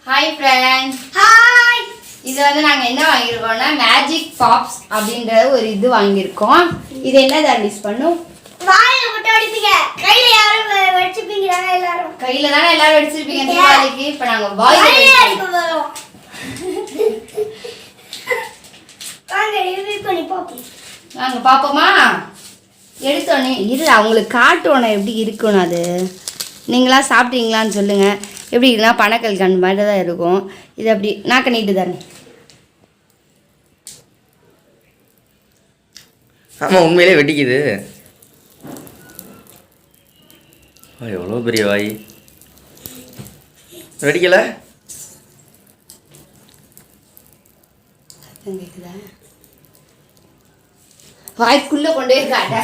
Hi friends. Hi. இது வந்து நாங்க என்ன வாங்கிருக்கோம்னா மேஜிக் பாப்ஸ் அப்படிங்கற ஒரு இது வாங்கிருக்கோம். இது என்ன டான்ஸ் பண்ணும்? வாயில போட்டு அடிப்பீங்க. கையில யாரும் வெடிச்சிப்பீங்க எல்லாரும். கையில தான எல்லாரும் வெடிச்சிருப்பீங்க தீபாவளிக்கு. இப்ப நாங்க வாயில அடிக்க போறோம். வாங்க ரிவ்யூ பண்ணி பாப்போம். நாங்க பாப்போமா? எடுத்தோனே இரு அவங்களுக்கு காட்டுவோம் எப்படி இருக்குன்னு அது. நீங்களா சாப்பிட்டீங்களான்னு சொல்லுங்க. எப்படி இருக்குன்னா பனக்கல்கண்டு மாதிரி தான் இருக்கும். இது அப்படி நாக்க நீட்டு தரேன். ஆமாம் உண்மையிலே வெட்டிக்குது. எவ்வளோ பெரிய வாய் வெடிக்கல. கேக்குதா? வாய்க்குள்ள கொண்டே காட்ட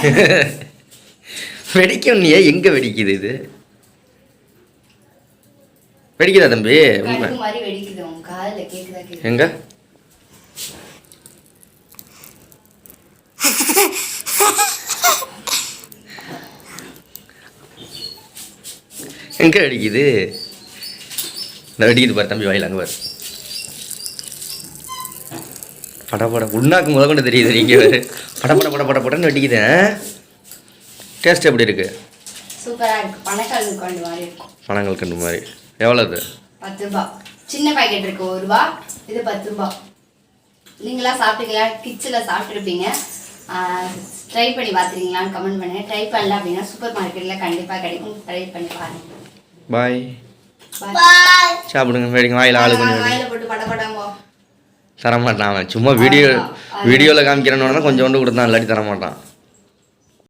வெடிக்கும். நீ எங்கே வெடிக்குது? இது வெடிக்குதா தம்பி? கண்டு மாதிரி வெடிக்குது. உன் காதுல கேக்குதா? கேக்குது எங்க? எங்க வெடிக்குது? இந்த வெடிக்குது பாரு தம்பி வாயில். அங்கே பாரு படப்பட உண்ணாக்கு முத கொண்டு தெரியுது. நீங்கள் வேறு படப்பட பட படன்னு வெடிக்குது. டேஸ்ட் எப்படி இருக்கு? சூப்பராக இருக்கு. பனக்கல்கண்டு மாதிரி இருக்கும். பனங்கல்கண்டு மாதிரி. எவ்வளோ அது? 10 ரூபாய். சின்ன பாக்கெட் இருக்கு 1 ரூபாய். இது 10 ரூபாய். நீங்களா சாப்பிட்டீங்களா? கிட்ஸில் சாப்பிட்ருப்பீங்க. ட்ரை பண்ணி பார்த்துருக்கீங்களான்னு கமெண்ட் பண்ணுங்க. ட்ரை பண்ணல அப்படின்னா சூப்பர் மார்க்கெட்டில் கண்டிப்பாக கிடைக்கும். ட்ரை பண்ணி பாருங்க. பாய் பாய். சாப்பிடுங்க. வெடிங்க வாயில் ஆளு கொஞ்சம் வாயில் போட்டு படப்படாமோ தரமாட்டான். அவன் சும்மா வீடியோவில் காமிக்கிறேன்னு கொஞ்சோண்டு கொடுத்தான், இல்லாட்டி தரமாட்டான்.